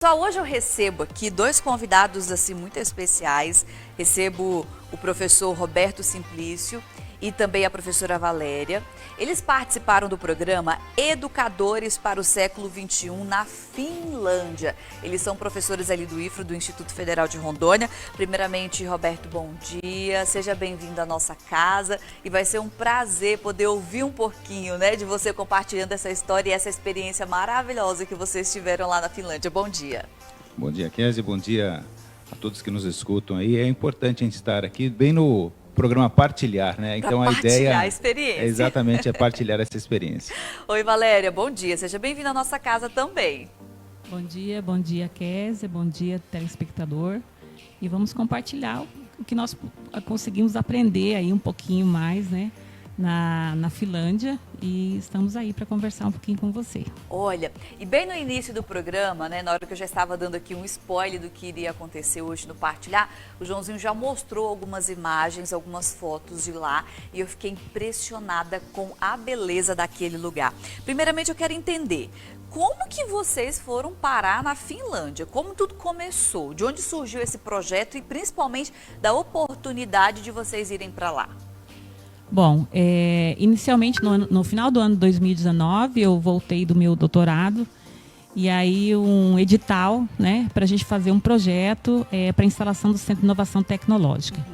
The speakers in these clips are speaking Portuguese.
Só hoje eu recebo aqui dois convidados assim muito especiais. Recebo o professor Roberto Simplício e também a professora Valéria. Eles participaram do programa Educadores para o Século XXI na Finlândia. Eles são professores ali do IFRO, do Instituto Federal de Rondônia. Primeiramente, Roberto, bom dia. Seja bem-vindo à nossa casa e vai ser um prazer poder ouvir um pouquinho, né, de você compartilhando essa história e essa experiência maravilhosa que vocês tiveram lá na Finlândia. Bom dia. Bom dia, Kézia. Bom dia a todos que nos escutam aí. É importante a gente estar aqui bem no programa Partilhar, né? Então a ideia a experiência. é exatamente partilhar essa experiência. Oi, Valéria, bom dia. Seja bem-vinda à nossa casa também. Bom dia, Kézia, bom dia, telespectador. E vamos compartilhar o que nós conseguimos aprender aí um pouquinho mais, né, na Finlândia, e estamos aí para conversar um pouquinho com você. Olha, e bem no início do programa, né, na hora que eu já estava dando aqui um spoiler do que iria acontecer hoje no Partilhar, o Joãozinho já mostrou algumas imagens, algumas fotos de lá, e eu fiquei impressionada com a beleza daquele lugar. Primeiramente, eu quero entender como que vocês foram parar na Finlândia, como tudo começou, de onde surgiu esse projeto e principalmente da oportunidade de vocês irem para lá. Bom, inicialmente no final do ano 2019 eu voltei do meu doutorado e aí um edital, né, para a gente fazer um projeto para a instalação do Centro de Inovação Tecnológica.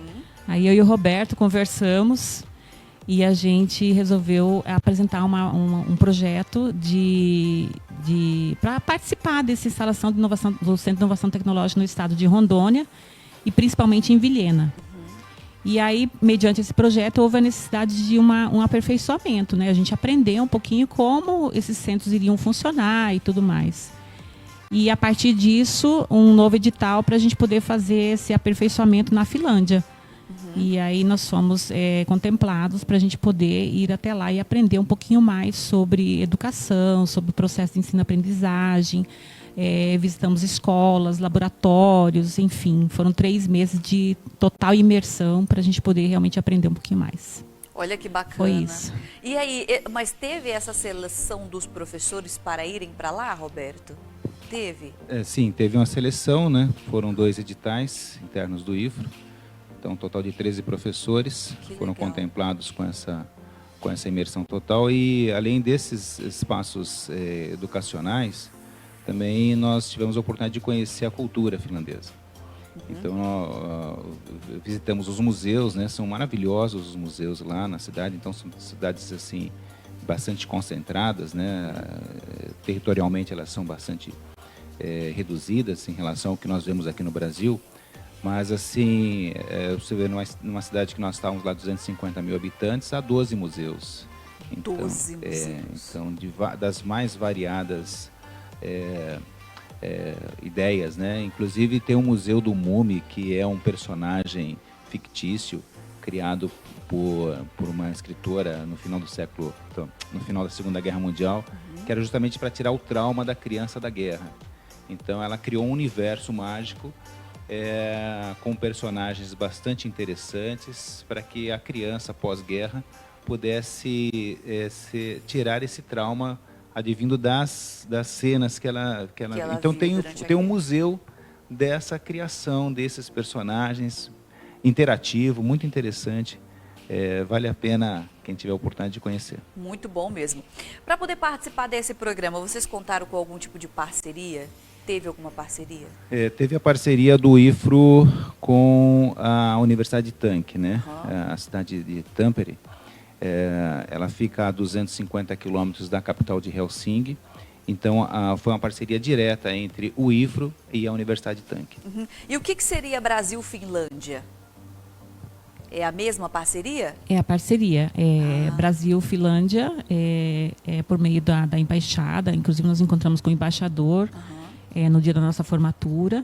Aí eu e o Roberto conversamos e a gente resolveu apresentar um projeto para participar dessa instalação de inovação, do Centro de Inovação Tecnológica no estado de Rondônia e principalmente em Vilhena. E aí, mediante esse projeto, houve a necessidade de um aperfeiçoamento, né? A gente aprendeu um pouquinho como esses centros iriam funcionar e tudo mais. E, a partir disso, um novo edital para a gente poder fazer esse aperfeiçoamento na Finlândia. E aí nós fomos contemplados para a gente poder ir até lá e aprender um pouquinho mais sobre educação, sobre o processo de ensino-aprendizagem. Visitamos escolas, laboratórios, enfim, foram 3 meses de total imersão para a gente poder realmente aprender um pouquinho mais. Olha que bacana. Foi isso. E aí, mas teve essa seleção dos professores para irem para lá, Roberto? Teve? Sim, teve uma seleção, né? Foram 2 editais internos do IFRO. Então, um total de 13 professores foram contemplados com essa imersão total. E, além desses espaços educacionais, também nós tivemos a oportunidade de conhecer a cultura finlandesa. Então, visitamos os museus, né? São maravilhosos os museus lá na cidade. Então, são cidades assim bastante concentradas, né? Territorialmente, elas são bastante reduzidas em relação ao que nós vemos aqui no Brasil. Mas, assim, você vê numa cidade que nós estávamos lá, 250 mil habitantes, há 12 museus. Então, 12 museus. Então, das mais variadas ideias, né? Inclusive tem um museu do Mume, que é um personagem fictício criado por uma escritora no final do século, no final da Segunda Guerra Mundial, que era justamente para tirar o trauma da criança da guerra. Então ela criou um universo mágico com personagens bastante interessantes para que a criança pós-guerra pudesse tirar esse trauma advindo das cenas que ela então tem um museu dessa criação desses personagens interativo, muito interessante. Vale a pena quem tiver a oportunidade de conhecer. Muito bom mesmo. Para poder participar desse programa, vocês contaram com algum tipo de parceria? Teve alguma parceria? Teve a parceria do IFRO com a Universidade de Tampere, né? A cidade de Tampere. Ela fica a 250 quilômetros da capital de Helsinki. Então, foi uma parceria direta entre o IFRO e a Universidade de Tampere. E o que seria Brasil-Finlândia? É a mesma parceria? É a parceria. Brasil-Finlândia, por meio da embaixada. Inclusive, nós encontramos com o embaixador no dia da nossa formatura.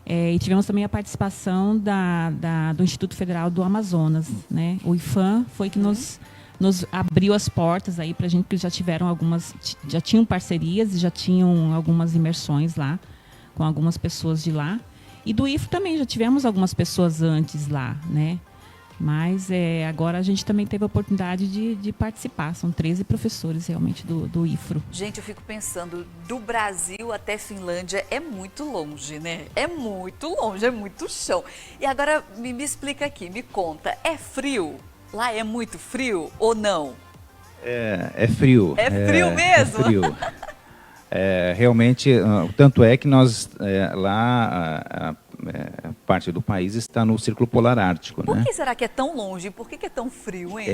E tivemos também a participação do Instituto Federal do Amazonas, né? O IFAM foi que nos abriu as portas aí para a gente, porque já tinham parcerias e já tinham algumas imersões lá, com algumas pessoas de lá. E do IFRO também já tivemos algumas pessoas antes lá, né? Mas agora a gente também teve a oportunidade de participar. São 13 professores realmente do IFRO. Gente, eu fico pensando, do Brasil até Finlândia é muito longe, né? É muito longe, é muito chão. E agora me explica aqui, me conta, é frio? Lá é muito frio ou não? É frio. É frio mesmo? É frio. Realmente, tanto é que nós, lá, a parte do país está no Círculo Polar Ártico. Por né? que será que é tão longe? Por que é tão frio, hein?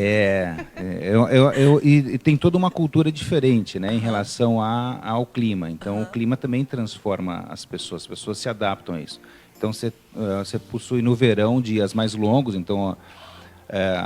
E tem toda uma cultura diferente, né, em relação ao clima. Então, o clima também transforma as pessoas se adaptam a isso. Então, você possui no verão dias mais longos, então,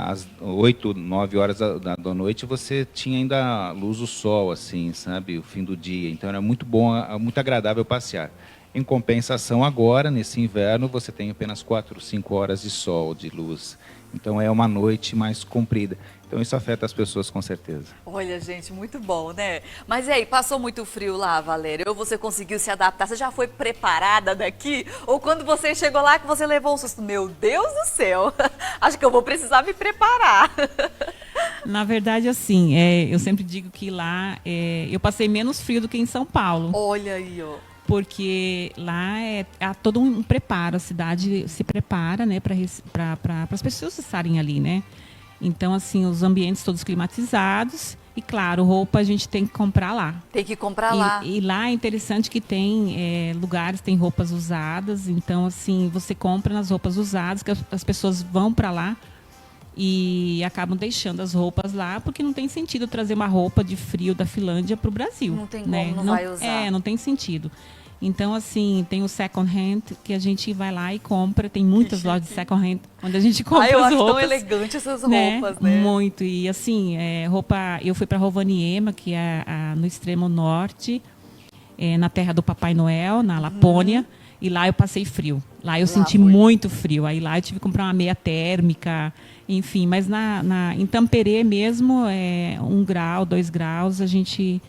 às 8, 9 horas da noite, você tinha ainda a luz do sol, assim, sabe, o fim do dia. Então, era muito bom, muito agradável passear. Em compensação, agora, nesse inverno, você tem apenas 4, 5 horas de sol, de luz. Então, é uma noite mais comprida. Então, isso afeta as pessoas, com certeza. Olha, gente, muito bom, né? Mas e aí, passou muito frio lá, Valéria? Ou você conseguiu se adaptar? Você já foi preparada daqui? Ou quando você chegou lá que você levou um susto? Meu Deus do céu, acho que eu vou precisar me preparar. Na verdade, assim, eu sempre digo que lá eu passei menos frio do que em São Paulo. Olha aí, ó. Porque lá há todo um preparo, a cidade se prepara, né, para as pessoas estarem ali, né? Então, assim, os ambientes todos climatizados e, claro, roupa a gente tem que comprar lá. Tem que comprar lá. E lá é interessante que tem lugares, tem roupas usadas, então, assim, você compra nas roupas usadas, que as pessoas vão para lá e acabam deixando as roupas lá, porque não tem sentido trazer uma roupa de frio da Finlândia para o Brasil. Não tem como, né? não vai usar. Não tem sentido. Então, assim, tem o second hand, que a gente vai lá e compra. Tem muitas lojas de second hand, onde a gente compra eu as acho roupas. tão elegante essas roupas, né? Muito. E, assim, roupa... Eu fui para Rovaniemi, que é no extremo norte, na terra do Papai Noel, na Lapônia. E lá eu passei frio. Lá eu senti muito frio. Aí lá eu tive que comprar uma meia térmica, enfim. Mas em Tampere mesmo, 1 grau, 2 graus, a gente...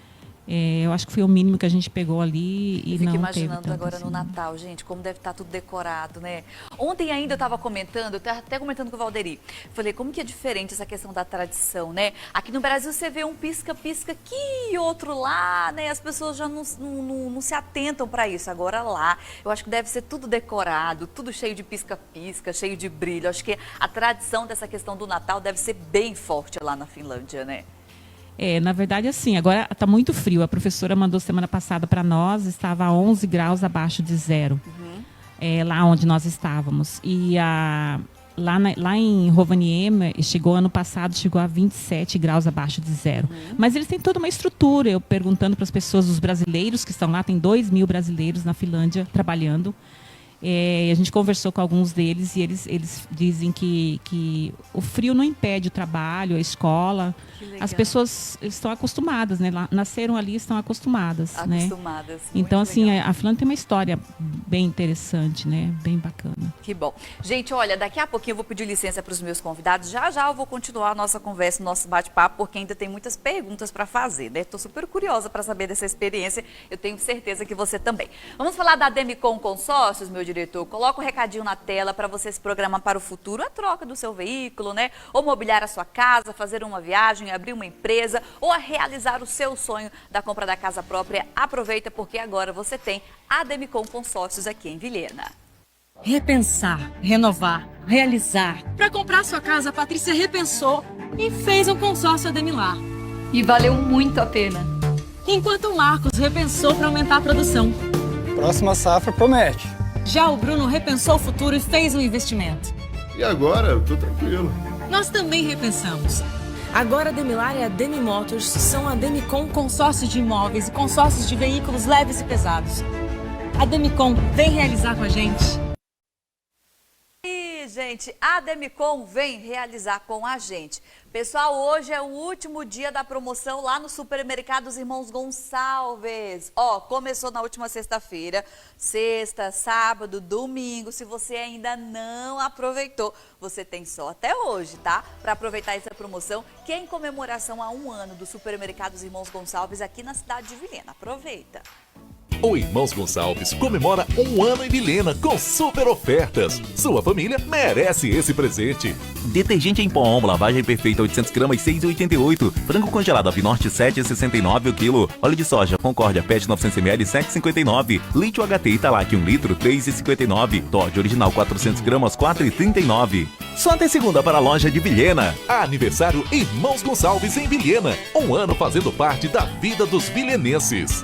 eu acho que foi o mínimo que a gente pegou ali e não teve. Fico imaginando agora assim. No Natal, gente, como deve estar tudo decorado, né? Ontem ainda eu estava comentando, eu estava até comentando com o Valderi. Falei, como que é diferente essa questão da tradição, né? Aqui no Brasil você vê um pisca-pisca aqui, outro lá, né? As pessoas já não se atentam para isso. Agora lá, eu acho que deve ser tudo decorado, tudo cheio de pisca-pisca, cheio de brilho. Eu acho que a tradição dessa questão do Natal deve ser bem forte lá na Finlândia, né? Na verdade, assim, agora está muito frio. A professora mandou semana passada para nós, estava a 11 graus abaixo de zero, lá onde nós estávamos. E lá em Rovaniemi, ano passado, chegou a 27 graus abaixo de zero. Mas eles têm toda uma estrutura. Eu perguntando para as pessoas, os brasileiros que estão lá, tem 2.000 brasileiros na Finlândia trabalhando. A gente conversou com alguns deles e eles dizem que o frio não impede o trabalho, a escola. As pessoas estão acostumadas, né? Nasceram ali, estão acostumadas. Acostumadas. Né? Então, assim, a Finlândia tem uma história bem interessante, né? Bem bacana. Que bom. Gente, olha, daqui a pouquinho eu vou pedir licença para os meus convidados. Já eu vou continuar a nossa conversa, nosso bate-papo, porque ainda tem muitas perguntas para fazer, né? Estou super curiosa para saber dessa experiência. Eu tenho certeza que você também. Vamos falar da Demicon Consórcios, meu diretor? Coloca um recadinho na tela para você se programar para o futuro, a troca do seu veículo, né? Ou mobiliar a sua casa, fazer uma viagem, abrir uma empresa ou a realizar o seu sonho da compra da casa própria. Aproveita porque agora você tem a Demicon Consórcios aqui em Vilhena. Repensar, renovar, realizar. Para comprar sua casa, a Patrícia repensou e fez um consórcio Ademilar. E valeu muito a pena. Enquanto o Marcos repensou para aumentar a produção. Próxima safra promete. Já o Bruno repensou o futuro e fez um investimento. E agora eu tô tranquilo. Nós também repensamos. Agora a Demilar e a Demi Motors são a Demicon consórcios de imóveis e consórcios de veículos leves e pesados. A Demicon vem realizar com a gente. Gente, a Demicon vem realizar com a gente. Pessoal, hoje é o último dia da promoção lá no Supermercados Irmãos Gonçalves. Começou na última sexta-feira, sexta, sábado, domingo. Se você ainda não aproveitou, você tem só até hoje, tá? Para aproveitar essa promoção, que é em comemoração a 1 ano do Supermercados Irmãos Gonçalves aqui na cidade de Vilhena. Aproveita! O Irmãos Gonçalves comemora 1 ano em Vilhena com super ofertas. Sua família merece esse presente. Detergente em pó Omo, lavagem perfeita 800 gramas, 6,88. Frango congelado Avinorte, 7,69 o quilo. Óleo de soja Concórdia PET 900 ml, 7,59. Leite UHT Italac 1 litro, 3,59. Todd original 400 gramas, 4,39. Só até segunda para a loja de Vilhena. Aniversário Irmãos Gonçalves em Vilhena. 1 ano fazendo parte da vida dos vilhenenses.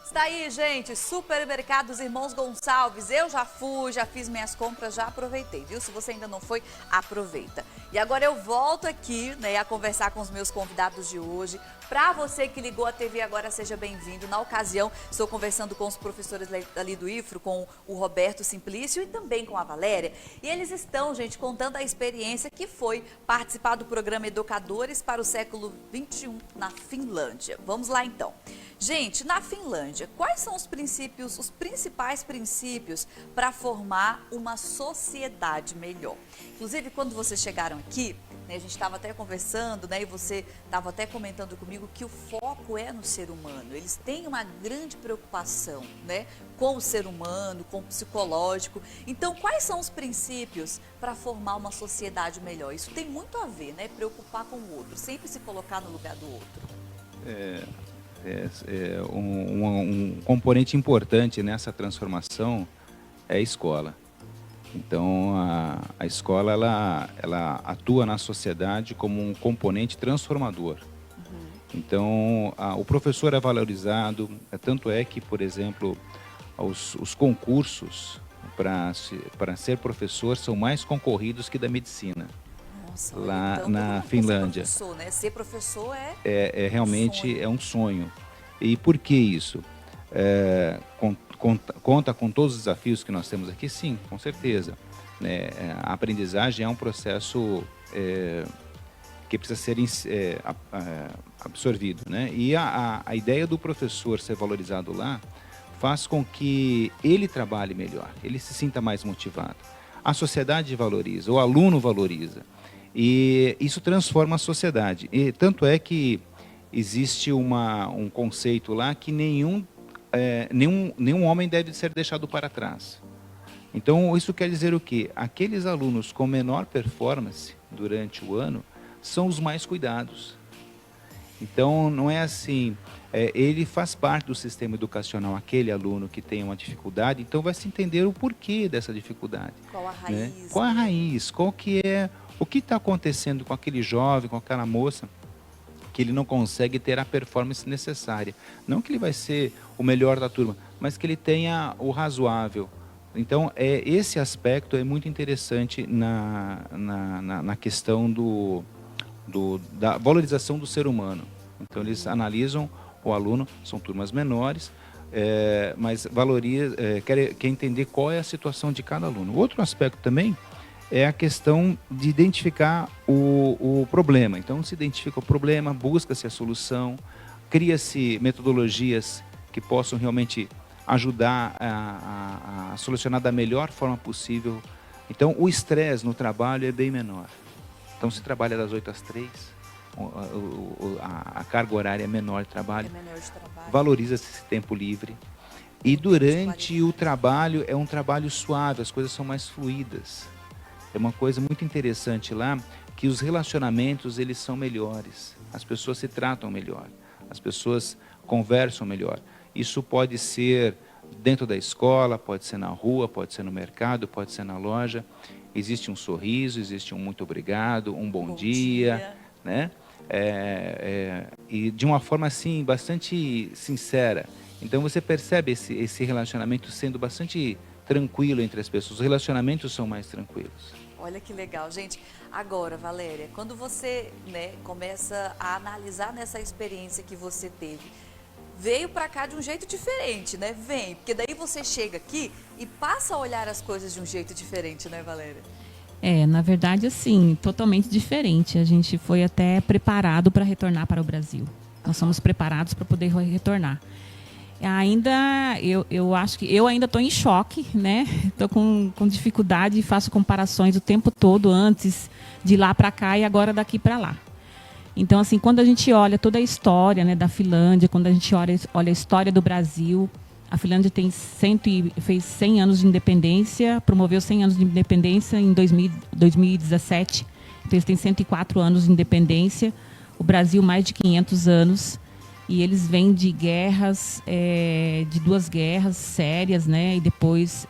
Está aí, gente, Supermercados Irmãos Gonçalves. Eu já fui, já fiz minhas compras, já aproveitei, viu? Se você ainda não foi, aproveita. E agora eu volto aqui, né, a conversar com os meus convidados de hoje. Para você que ligou a TV agora, seja bem-vindo. Na ocasião, estou conversando com os professores ali do IFRO, com o Roberto Simplício e também com a Valéria. E eles estão, gente, contando a experiência que foi participar do programa Educadores para o Século XXI na Finlândia. Vamos lá, então. Gente, na Finlândia, quais são os principais princípios para formar uma sociedade melhor? Inclusive, quando vocês chegaram aqui, né, a gente estava até conversando, né, e você estava até comentando comigo que o foco é no ser humano. Eles têm uma grande preocupação, né, com o ser humano, com o psicológico. Então, quais são os princípios para formar uma sociedade melhor? Isso tem muito a ver, né, preocupar com o outro, sempre se colocar no lugar do outro. Um componente importante nessa transformação é a escola. Então, a escola ela atua na sociedade como um componente transformador. Então, o professor é valorizado, tanto é que, por exemplo, os concursos para ser professor são mais concorridos que da medicina. Nossa, lá então, na Finlândia. Professor, né? Ser professor realmente é um sonho. E por que isso? Conta com todos os desafios que nós temos aqui? Sim, com certeza. A aprendizagem é um processo que precisa ser absorvido, né? E a ideia do professor ser valorizado lá faz com que ele trabalhe melhor, ele se sinta mais motivado. A sociedade valoriza, o aluno valoriza. E isso transforma a sociedade. E tanto é que existe um conceito lá que nenhum homem deve ser deixado para trás. Então, isso quer dizer o quê? Aqueles alunos com menor performance durante o ano são os mais cuidados. Então, não é assim, ele faz parte do sistema educacional, aquele aluno que tem uma dificuldade, então vai se entender o porquê dessa dificuldade. Qual a raiz? Né? Qual a raiz? O que está acontecendo com aquele jovem, com aquela moça, que ele não consegue ter a performance necessária. Não que ele vai ser o melhor da turma, mas que ele tenha o razoável. Então, esse aspecto é muito interessante na questão da valorização do ser humano. Então, eles analisam o aluno, são turmas menores, mas quer entender qual é a situação de cada aluno. Outro aspecto também é a questão de identificar o problema. Então, se identifica o problema, busca-se a solução, cria-se metodologias que possam realmente ajudar a solucionar da melhor forma possível. Então, o estresse no trabalho é bem menor. Então, se trabalha das 8 às 3, a carga horária é menor de trabalho, valoriza-se esse tempo livre. E durante o trabalho, é um trabalho suave, as coisas são mais fluídas. É uma coisa muito interessante lá, que os relacionamentos, eles são melhores. As pessoas se tratam melhor, as pessoas conversam melhor. Isso pode ser dentro da escola, pode ser na rua, pode ser no mercado, pode ser na loja. Existe um sorriso, existe um muito obrigado, um bom dia, né? E de uma forma assim, bastante sincera. Então você percebe esse relacionamento sendo bastante tranquilo entre as pessoas. Os relacionamentos são mais tranquilos. Olha que legal, gente. Agora, Valéria, quando você, né, começa a analisar nessa experiência que você teve, veio para cá de um jeito diferente, né? Porque daí você chega aqui e passa a olhar as coisas de um jeito diferente, né, Valéria? Na verdade, assim, totalmente diferente. A gente foi até preparado para retornar para o Brasil. Nós somos preparados para poder retornar. Eu acho que eu ainda estou em choque, né? Estou com dificuldade e faço comparações o tempo todo antes de lá para cá e agora daqui para lá. Então, assim, quando a gente olha toda a história, né, da Finlândia, quando a gente olha a história do Brasil, a Finlândia fez 100 anos de independência, promoveu 100 anos de independência em 2017. Então, eles têm 104 anos de independência. O Brasil, mais de 500 anos. E eles vêm de guerras, de 2 guerras sérias, né? E depois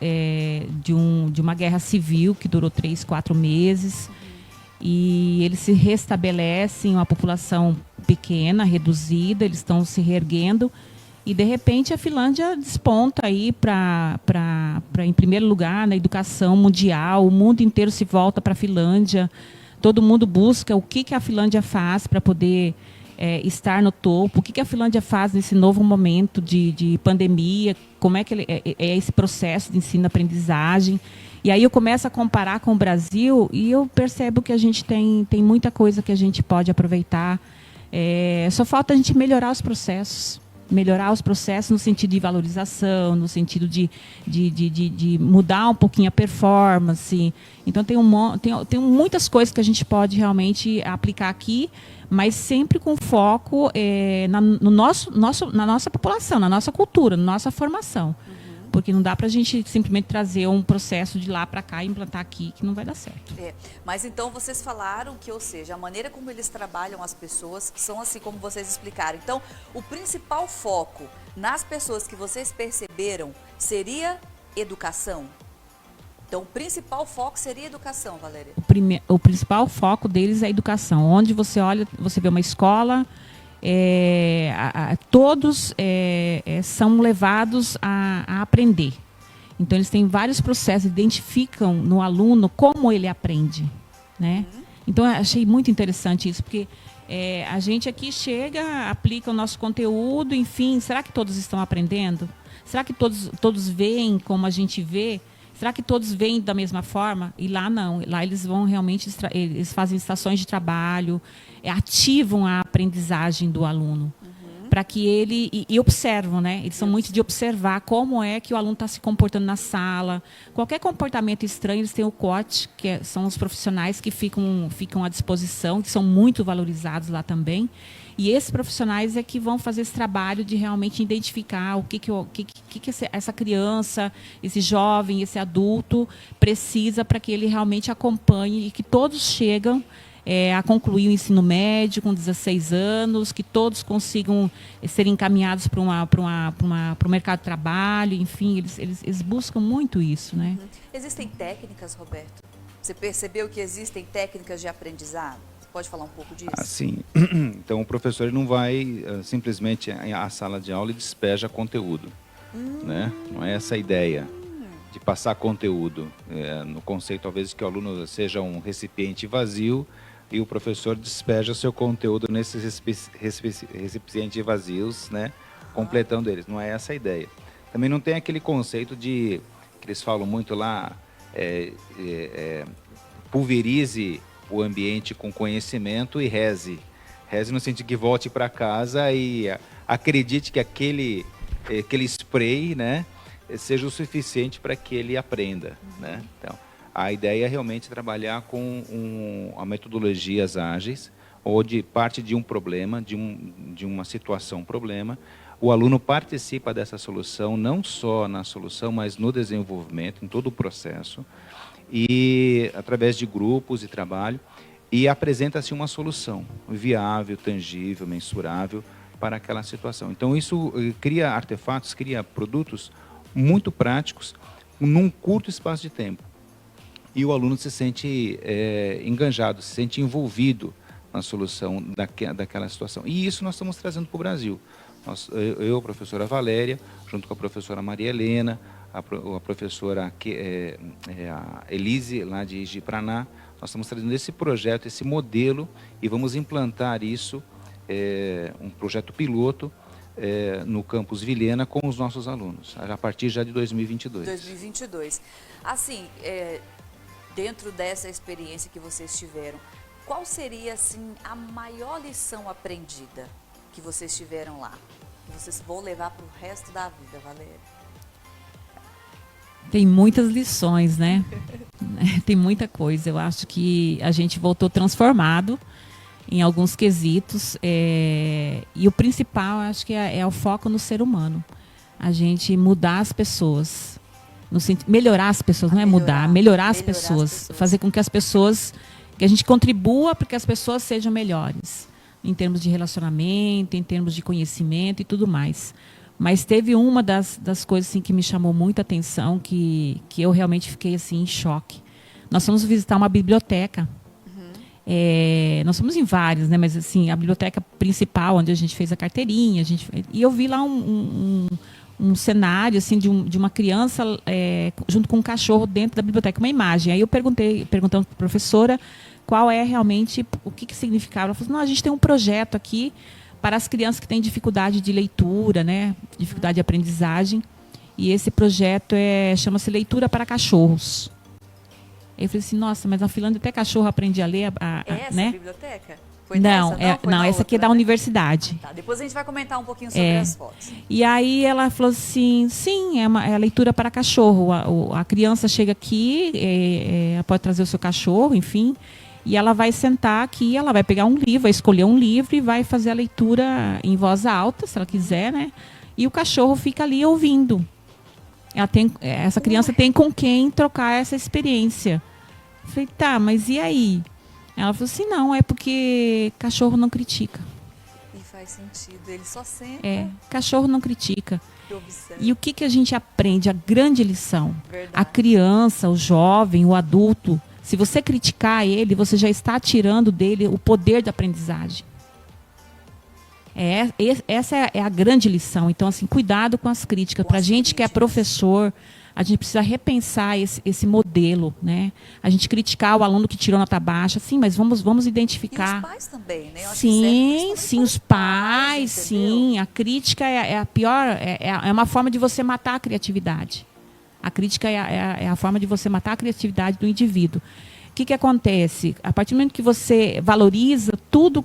de uma guerra civil que durou 3, 4 meses. E eles se restabelecem, uma população pequena, reduzida, eles estão se reerguendo. E, de repente, a Finlândia desponta aí em primeiro lugar na educação mundial. O mundo inteiro se volta para a Finlândia. Todo mundo busca o que a Finlândia faz para poder estar no topo. O que a Finlândia faz nesse novo momento de pandemia. Como é que é esse processo de ensino-aprendizagem. E aí eu começo a comparar com o Brasil e eu percebo que a gente tem muita coisa que a gente pode aproveitar. Só falta a gente melhorar os processos. Melhorar os processos no sentido de valorização, no sentido de mudar um pouquinho a performance. Então, tem muitas coisas que a gente pode realmente aplicar aqui, mas sempre com foco na nossa população, na nossa cultura, na nossa formação. Porque não dá para a gente simplesmente trazer um processo de lá para cá e implantar aqui, que não vai dar certo. Mas então vocês falaram que, ou seja, a maneira como eles trabalham as pessoas são assim como vocês explicaram. Então, o principal foco nas pessoas que vocês perceberam seria educação? Então, o principal foco seria educação, Valéria? O principal foco deles é a educação. Onde você olha, você vê uma escola... todos são levados a aprender. Então, eles têm vários processos, identificam no aluno como ele aprende, né? Então, eu achei muito interessante isso, porque a gente aqui chega, aplica o nosso conteúdo, enfim, será que todos estão aprendendo? Será que todos veem como a gente vê? Será que todos veem da mesma forma? E lá não. Lá eles vão realmente, eles fazem estações de trabalho, ativam a aprendizagem do aluno. Para que ele... E observam, né? Eles são muito de observar como é que o aluno está se comportando na sala. Qualquer comportamento estranho, eles têm o COT, que são os profissionais que ficam à disposição, que são muito valorizados lá também. E esses profissionais é que vão fazer esse trabalho de realmente identificar o que essa criança, esse jovem, esse adulto precisa para que ele realmente acompanhe e que todos chegam a concluir o ensino médio com 16 anos, que todos consigam ser encaminhados para o mercado de trabalho, enfim, eles buscam muito isso, né? Existem técnicas, Roberto? Você percebeu que existem técnicas de aprendizado? Pode falar um pouco disso? Sim. Então, o professor ele não vai simplesmente à sala de aula e despeja conteúdo. Né? Não é essa a ideia de passar conteúdo. No conceito, talvez, que o aluno seja um recipiente vazio e o professor despeja seu conteúdo nesses recipientes vazios, né? Completando eles. Não é essa a ideia. Também não tem aquele conceito que eles falam muito lá, pulverize o ambiente com conhecimento e reze. Reze no sentido que volte para casa e acredite que aquele spray, né, seja o suficiente para que ele aprenda. Né? Então, a ideia é realmente trabalhar com metodologias ágeis, onde parte de um problema, de uma situação, problema, o aluno participa dessa solução, não só na solução, mas no desenvolvimento, em todo o processo, e através de grupos de trabalho, e apresenta-se uma solução viável, tangível, mensurável para aquela situação. Então isso cria artefatos, cria produtos muito práticos num curto espaço de tempo. E o aluno se sente enganjado, se sente envolvido na solução daquela situação. E isso nós estamos trazendo para o Brasil. Eu, a professora Valéria, junto com a professora Maria Helena, a professora a Elise, lá de Ji-Paraná, nós estamos trazendo esse projeto, esse modelo, e vamos implantar isso, um projeto piloto, no campus Vilhena com os nossos alunos, a partir já de 2022. 2022. Assim, dentro dessa experiência que vocês tiveram, qual seria assim, a maior lição aprendida que vocês tiveram lá? Que vocês vão levar para o resto da vida, Valéria? Tem muitas lições, né? Tem muita coisa. Eu acho que a gente voltou transformado. em alguns quesitos. E o principal, acho que é o foco no ser humano. A gente mudar as pessoas. Melhorar as pessoas, não é mudar, melhorar as pessoas. Fazer com que as pessoas, que a gente contribua para que as pessoas sejam melhores. Em termos de relacionamento, em termos de conhecimento e tudo mais. Mas teve uma das coisas assim, que me chamou muita atenção, que eu realmente fiquei assim, em choque. Nós fomos visitar uma biblioteca. Nós fomos em várias, né? Mas assim, a biblioteca principal, onde a gente fez a carteirinha. E eu vi lá um cenário assim, de uma criança junto com um cachorro dentro da biblioteca, uma imagem. Aí eu perguntando para a professora qual é realmente, o que significava. Ela falou, não, a gente tem um projeto aqui para as crianças que têm dificuldade de leitura, né? Dificuldade de aprendizagem. E esse projeto chama-se Leitura para Cachorros. Eu falei assim, nossa, mas na Finlândia até cachorro aprende a ler. Essa né? Biblioteca? Foi Não, nessa? Não, essa aqui é da universidade. Tá, depois a gente vai comentar um pouquinho sobre as fotos. E aí ela falou assim, sim, é a leitura para cachorro. A criança chega aqui, pode trazer o seu cachorro, enfim, e ela vai sentar aqui, ela vai pegar um livro, vai escolher um livro e vai fazer a leitura em voz alta, se ela quiser, né? E o cachorro fica ali ouvindo. Essa criança tem com quem trocar essa experiência. Eu falei, tá, mas e aí? Ela falou assim, não, é porque cachorro não critica. E faz sentido, ele só senta. Cachorro não critica. Observa. E o que a gente aprende? A grande lição. Verdade. A criança, o jovem, o adulto, se você criticar ele, você já está tirando dele o poder da aprendizagem. Essa é a grande lição. Então, assim, cuidado com as críticas. Para a gente que é professor, a gente precisa repensar esse modelo, né? A gente criticar o aluno que tirou nota baixa, sim, mas vamos identificar. E os pais também, né? Eu acho sim, os pais, sim. A crítica é a pior, é uma forma de você matar a criatividade. A crítica é a forma de você matar a criatividade do indivíduo. O que acontece? A partir do momento que você valoriza tudo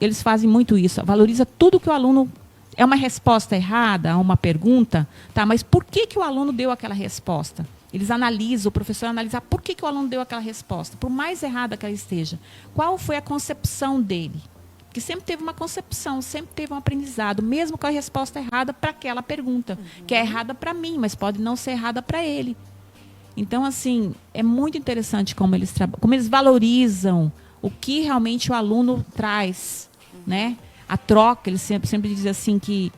eles fazem muito isso, valoriza tudo que o aluno... É uma resposta errada a uma pergunta, tá? Mas por que o aluno deu aquela resposta? Eles analisam, o professor analisa por que o aluno deu aquela resposta, por mais errada que ela esteja. Qual foi a concepção dele? Porque sempre teve uma concepção, sempre teve um aprendizado, mesmo com a resposta errada para aquela pergunta, que é errada para mim, mas pode não ser errada para ele. Então, assim, é muito interessante como eles valorizam o que realmente o aluno traz, né? A troca, eles sempre dizem assim que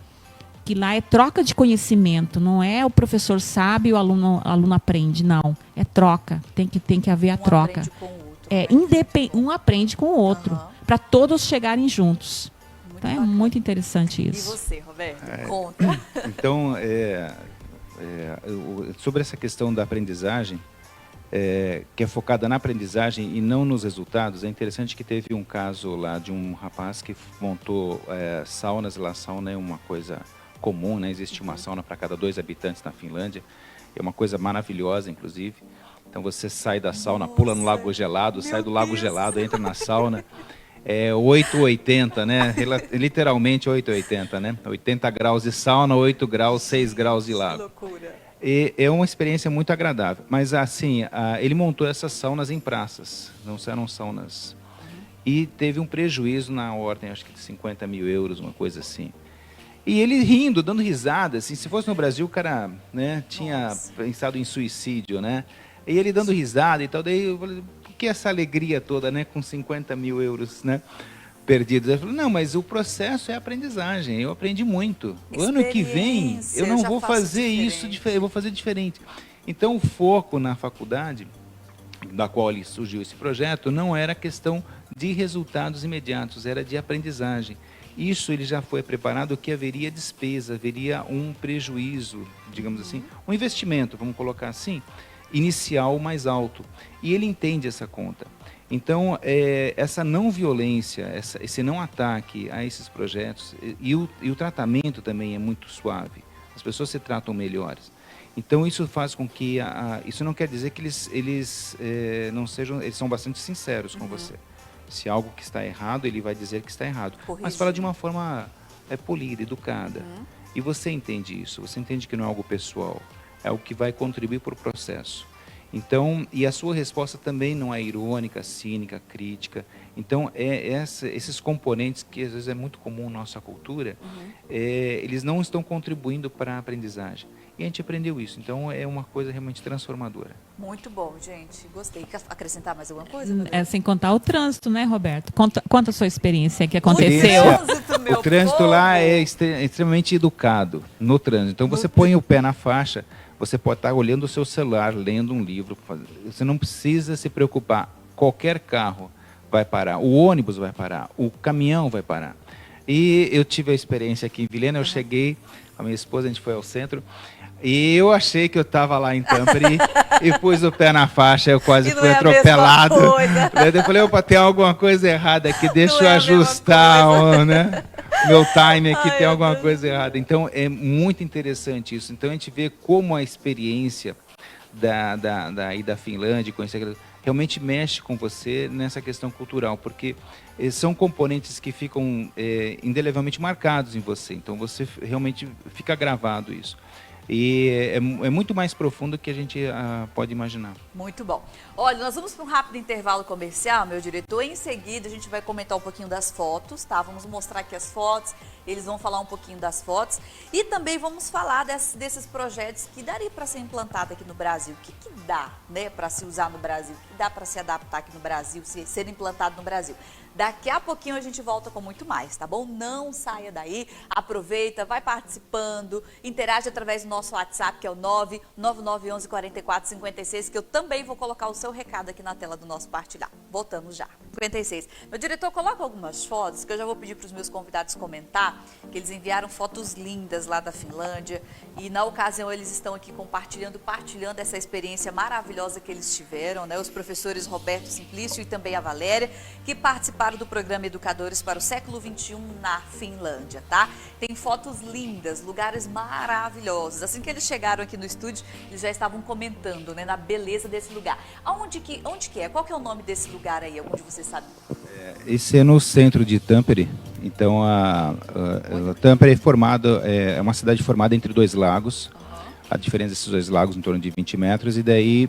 lá é troca de conhecimento, não é o professor sabe e o aluno aprende, não. É troca, tem que haver a troca. Aprende com o outro, um aprende com o outro, para todos chegarem juntos. Então é muito interessante isso. E você, Roberto? Conta. Então, sobre essa questão da aprendizagem, que é focada na aprendizagem e não nos resultados, é interessante que teve um caso lá de um rapaz que montou saunas. Lá, sauna é uma coisa comum, né? Existe uma sauna para cada 2 habitantes na Finlândia. É uma coisa maravilhosa, inclusive. Então você sai da sauna, pula no lago gelado, sai do lago gelado, entra na sauna. 8,80, né? Literalmente 8,80, né? 80 graus de sauna, 8 graus, 6 graus de lago. Que loucura. E é uma experiência muito agradável. Mas, assim, ele montou essas saunas em praças, não eram saunas. E teve um prejuízo na ordem, acho que de 50 mil euros, uma coisa assim. E ele rindo, dando risada, assim, se fosse no Brasil, o cara, né, tinha pensado em suicídio, né? E ele dando risada e tal, daí eu falei, por que essa alegria toda, né, com 50 mil euros, né, perdidos? Ele falou, não, mas o processo é aprendizagem, eu aprendi muito. O ano que vem, eu não vou fazer isso, eu vou fazer diferente. Então, o foco na faculdade, da qual surgiu esse projeto, não era questão de resultados imediatos, era de aprendizagem. Isso ele já foi preparado que haveria despesa, haveria um prejuízo, digamos assim, um investimento, vamos colocar assim, inicial mais alto. E ele entende essa conta. Então, essa não violência, esse não ataque a esses projetos, e o tratamento também é muito suave. As pessoas se tratam melhores. Então, isso faz com que... isso não quer dizer que eles não sejam... Eles são bastante sinceros com você. Se algo que está errado, ele vai dizer que está errado. Corrigir. Mas fala de uma forma polida, educada. E você entende isso. Você entende que não é algo pessoal. É algo que vai contribuir para o processo. Então, e a sua resposta também não é irônica, cínica, crítica. Então, esses componentes que às vezes é muito comum na nossa cultura, eles não estão contribuindo para a aprendizagem. E a gente aprendeu isso. Então, é uma coisa realmente transformadora. Muito bom, gente. Gostei. Quer acrescentar mais alguma coisa? Sem contar o trânsito, né, Roberto? Conta a sua experiência que aconteceu. O trânsito lá é extremamente educado no trânsito. Então, você põe o pé na faixa, você pode estar olhando o seu celular, lendo um livro. Você não precisa se preocupar. Qualquer carro vai parar, o ônibus vai parar, o caminhão vai parar. E eu tive a experiência aqui em Vilhena, eu cheguei, a minha esposa, a gente foi ao centro, e eu achei que eu estava lá em Tampere e pus o pé na faixa, eu quase fui atropelado. Eu falei, opa, tem alguma coisa errada aqui, deixa eu ajustar, né? Meu time aqui, tem alguma coisa errada. Então, é muito interessante isso. Então, a gente vê como a experiência da Finlândia, conhecer, realmente mexe com você nessa questão cultural, porque são componentes que ficam indelevelmente marcados em você. Então, você realmente fica gravado isso. E é muito mais profundo do que a gente pode imaginar. Muito bom. Olha, nós vamos para um rápido intervalo comercial, meu diretor. Em seguida, a gente vai comentar um pouquinho das fotos, tá? Vamos mostrar aqui as fotos, eles vão falar um pouquinho das fotos. E também vamos falar desses projetos que daria para ser implantado aqui no Brasil. O que dá, né, para se usar no Brasil? O que dá para se adaptar aqui no Brasil, ser implantado no Brasil? Daqui a pouquinho a gente volta com muito mais, tá bom? Não saia daí, aproveita, vai participando, interage através do nosso WhatsApp, que é o 99911 4456, que eu também vou colocar o seu recado aqui na tela do nosso partilhar. Voltamos já. 56. Meu diretor, coloca algumas fotos, que eu já vou pedir para os meus convidados comentar, que eles enviaram fotos lindas lá da Finlândia, e na ocasião eles estão aqui partilhando essa experiência maravilhosa que eles tiveram, né? Os professores Roberto Simplício e também a Valéria, que participaram do programa Educadores para o Século XXI na Finlândia, tá? Tem fotos lindas, lugares maravilhosos. Assim que eles chegaram aqui no estúdio, eles já estavam comentando, né, na beleza desse lugar. Onde que é? Qual que é o nome desse lugar aí, onde você sabe? Esse é no centro de Tampere. Então, a Tampere é uma cidade formada entre dois lagos. A diferença desses dois lagos em torno de 20 metros. E daí,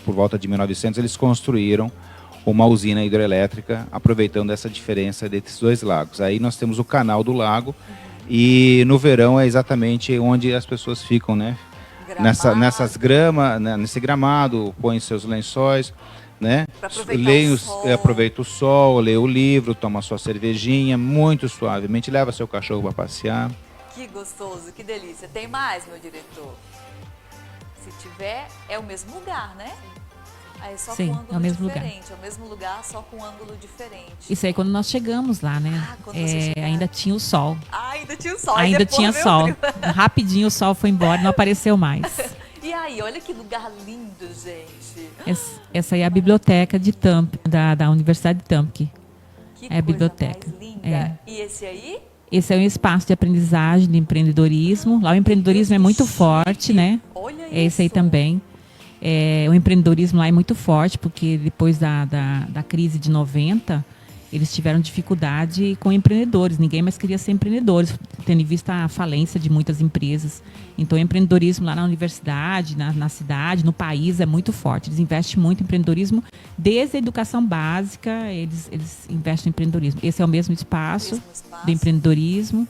por volta de 1900, eles construíram uma usina hidrelétrica, aproveitando essa diferença desses dois lagos. Aí nós temos o canal do lago, e no verão é exatamente onde as pessoas ficam, né? Nessas gramas, nesse gramado, põem seus lençóis, né? Aproveita o sol, lê o livro, toma sua cervejinha, muito suavemente, leva seu cachorro para passear. Que gostoso, que delícia. Tem mais, meu diretor? Se tiver, é o mesmo lugar, né? Aí só Sim, com ângulo é o mesmo diferente, lugar. É o mesmo lugar, só com ângulo diferente. Isso aí quando nós chegamos lá, né? Ainda tinha o sol. Ainda tinha o sol. Ainda tinha sol. Rapidinho o sol foi embora, não apareceu mais. E aí, olha que lugar lindo, gente. Essa aí é a biblioteca de da Universidade de Tampere. Que é a biblioteca. Mais linda. E esse aí? Esse é um espaço de aprendizagem, de empreendedorismo. Lá o empreendedorismo é muito forte, né? Olha isso. Esse aí também. O empreendedorismo lá é muito forte, porque depois da crise de 90, eles tiveram dificuldade com empreendedores. Ninguém mais queria ser empreendedores, tendo em vista a falência de muitas empresas. Então, o empreendedorismo lá na universidade, na cidade, no país, é muito forte. Eles investem muito em empreendedorismo. Desde a educação básica, eles investem em empreendedorismo. Esse é o mesmo espaço do empreendedorismo.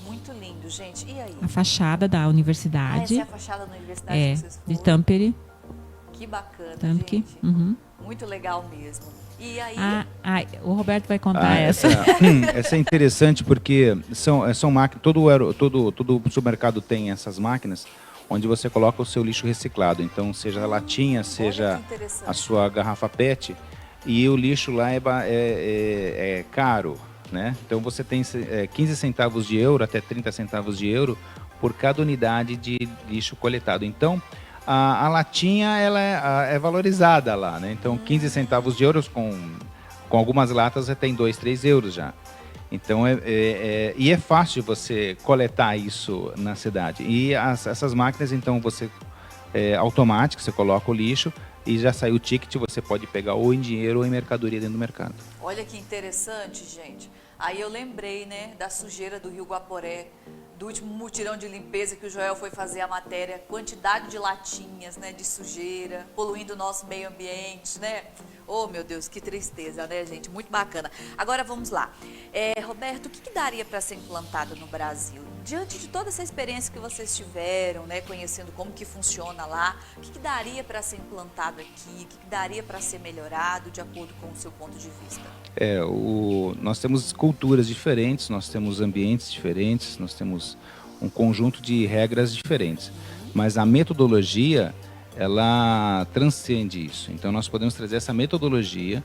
Muito lindo, gente. E aí? A fachada da universidade. Essa é a fachada da universidade que vocês foram? De Tampere. Que bacana, Tampere. gente. Uhum. Muito legal mesmo. E aí? O Roberto vai contar essa. Essa é interessante porque são máquinas. Todo supermercado tem essas máquinas onde você coloca o seu lixo reciclado. Então, seja a latinha, seja a sua garrafa PET. E o lixo lá é caro, né? Então, você tem 15 centavos de euro até 30 centavos de euro por cada unidade de lixo coletado. Então, a latinha ela é valorizada lá, né? Então, 15 centavos de euros com algumas latas você tem 2, 3 euros já. Então, e é fácil você coletar isso na cidade. E essas máquinas, então, automático, você coloca o lixo e já sai o ticket, você pode pegar ou em dinheiro ou em mercadoria dentro do mercado. Olha que interessante, gente. Aí eu lembrei, né, da sujeira do Rio Guaporé, do último mutirão de limpeza que o Joel foi fazer a matéria, quantidade de latinhas, né, de sujeira, poluindo o nosso meio ambiente, né? Oh, meu Deus, que tristeza, né, gente? Muito bacana. Agora vamos lá. Roberto, o que daria para ser implantado no Brasil? Diante de toda essa experiência que vocês tiveram, né, conhecendo como que funciona lá, o que daria para ser implantado aqui? O que daria para ser melhorado de acordo com o seu ponto de vista? Nós temos culturas diferentes, nós temos ambientes diferentes, nós temos um conjunto de regras diferentes. Mas a metodologia, ela transcende isso. Então nós podemos trazer essa metodologia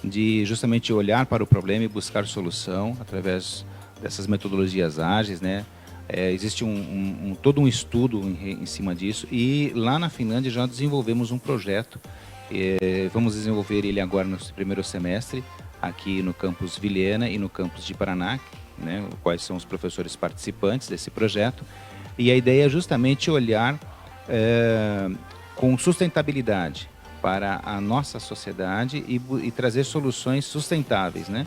de justamente olhar para o problema e buscar solução através dessas metodologias ágeis, né? Existe todo um estudo em cima disso, e lá na Finlândia já desenvolvemos um projeto. Vamos desenvolver ele agora no primeiro semestre, aqui no campus Vilhena e no campus de Paraná, né? Quais são os professores participantes desse projeto. E a ideia é justamente olhar com sustentabilidade para a nossa sociedade e trazer soluções sustentáveis, né?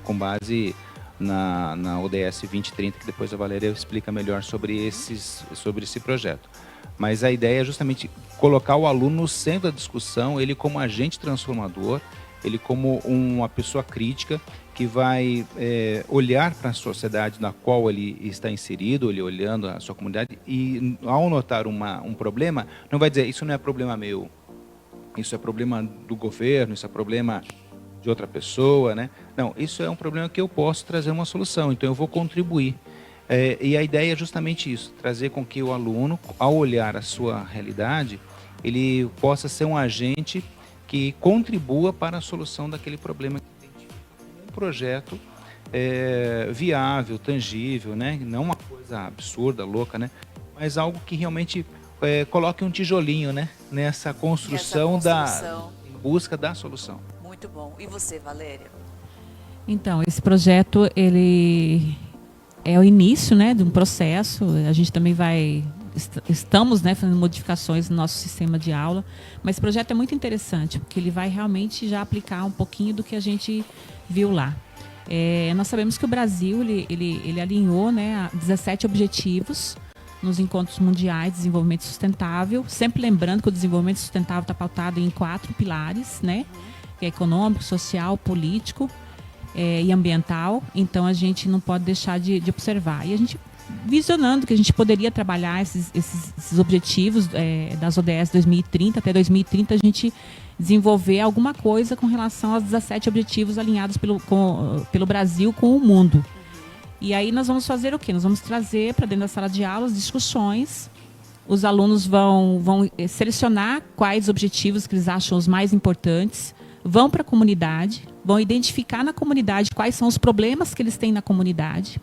Com base na ODS 2030, que depois a Valéria explica melhor sobre esse projeto. Mas a ideia é justamente colocar o aluno no centro da discussão, ele como agente transformador, ele como uma pessoa crítica que vai olhar para a sociedade na qual ele está inserido, ele olhando a sua comunidade, e ao notar um problema, não vai dizer, isso não é problema meu, isso é problema do governo, isso é problema de outra pessoa, né? Não, isso é um problema que eu posso trazer uma solução, então eu vou contribuir. E a ideia é justamente isso, trazer com que o aluno, ao olhar a sua realidade, ele possa ser um agente que contribua para a solução daquele problema que identifica como um projeto viável, tangível, né? Não uma coisa absurda, louca, né? Mas algo que realmente coloque um tijolinho, né? Nessa construção, em busca da solução. Muito bom. E você, Valéria? Então, esse projeto, ele é o início, né, de um processo. A gente também estamos, né, fazendo modificações no nosso sistema de aula, mas esse projeto é muito interessante, porque ele vai realmente já aplicar um pouquinho do que a gente viu lá. Nós sabemos que o Brasil, ele alinhou, né, 17 objetivos nos encontros mundiais de desenvolvimento sustentável, sempre lembrando que o desenvolvimento sustentável está pautado em 4 pilares, né, que é econômico, social, político e ambiental. Então a gente não pode deixar de observar. E a gente visionando que a gente poderia trabalhar esses objetivos das ODS 2030, até 2030 a gente desenvolver alguma coisa com relação aos 17 objetivos alinhados pelo Brasil com o mundo. E aí nós vamos fazer o quê? Nós vamos trazer para dentro da sala de aula as discussões. Os alunos vão selecionar quais objetivos que eles acham os mais importantes, vão para a comunidade, vão identificar na comunidade quais são os problemas que eles têm na comunidade.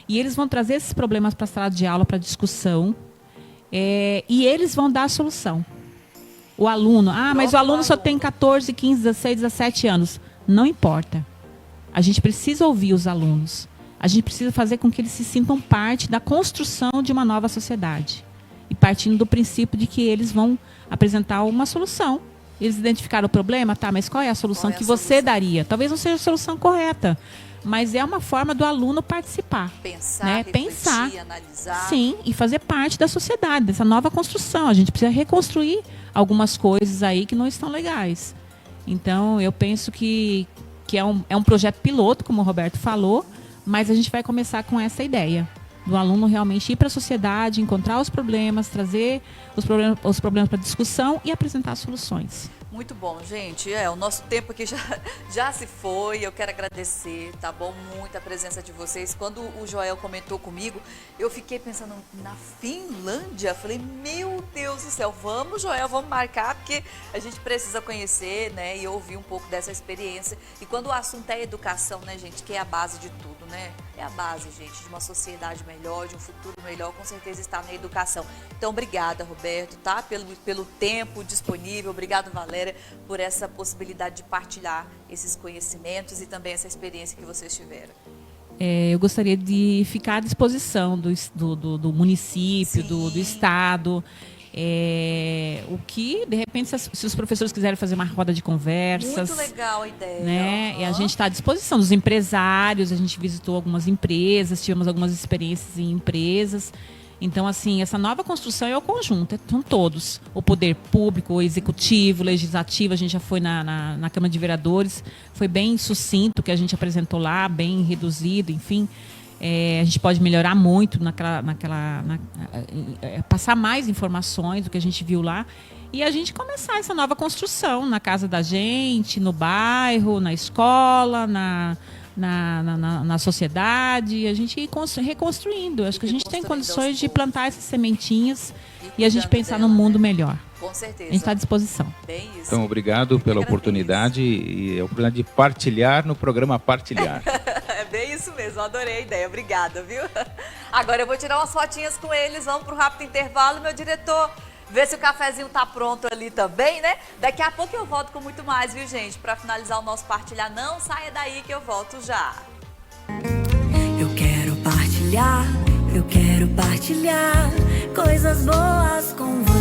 E eles vão trazer esses problemas para a sala de aula, para discussão, e eles vão dar a solução. O aluno, mas o aluno só tem 14, 15, 16, 17 anos. Não importa. A gente precisa ouvir os alunos. A gente precisa fazer com que eles se sintam parte da construção de uma nova sociedade. E partindo do princípio de que eles vão apresentar uma solução. Eles identificaram o problema, mas qual é a solução que você daria? Talvez não seja a solução correta, mas é uma forma do aluno participar. Pensar, né? refletir, Pensar, analisar. Sim, e fazer parte da sociedade, dessa nova construção. A gente precisa reconstruir algumas coisas aí que não estão legais. Então, eu penso que é um projeto piloto, como o Roberto falou, mas a gente vai começar com essa ideia do aluno realmente ir para a sociedade, encontrar os problemas, trazer os problemas para discussão e apresentar soluções. Muito bom, gente. O nosso tempo aqui já se foi. Eu quero agradecer, tá bom? Muito a presença de vocês. Quando o Joel comentou comigo, eu fiquei pensando na Finlândia. Falei, meu Deus do céu, vamos, Joel, vamos marcar, porque a gente precisa conhecer, né? E ouvir um pouco dessa experiência. E quando o assunto é educação, né, gente, que é a base de tudo, né? É a base, gente, de uma sociedade melhor, de um futuro melhor, com certeza está na educação. Então, obrigada, Roberto, tá? Pelo tempo disponível. Obrigado, Valéria, por essa possibilidade de partilhar esses conhecimentos e também essa experiência que vocês tiveram. Eu gostaria de ficar à disposição do município, do estado. O que, de repente, se os professores quiserem fazer uma roda de conversas... Muito legal a ideia. Né? E a gente está à disposição dos empresários, a gente visitou algumas empresas, tivemos algumas experiências em empresas. Então, assim, essa nova construção é o conjunto, são todos. O poder público, o executivo, o legislativo, a gente já foi na Câmara de Vereadores, foi bem sucinto o que a gente apresentou lá, bem reduzido, enfim. A gente pode melhorar muito passar mais informações do que a gente viu lá e a gente começar essa nova construção na casa da gente, no bairro, na escola, na sociedade, a gente ir reconstruindo. Acho que a gente tem condições de plantar essas sementinhas e a gente pensar num mundo melhor. Com certeza. A gente está à disposição. Bem isso. Então, obrigado pela oportunidade e a oportunidade de partilhar no programa Partilhar. É bem isso mesmo, adorei a ideia, obrigada, viu? Agora eu vou tirar umas fotinhas com eles, vamos para um rápido intervalo, meu diretor, ver se o cafezinho tá pronto ali também, né? Daqui a pouco eu volto com muito mais, viu, gente? Para finalizar o nosso Partilhar, não saia daí que eu volto já. Eu quero partilhar coisas boas com você.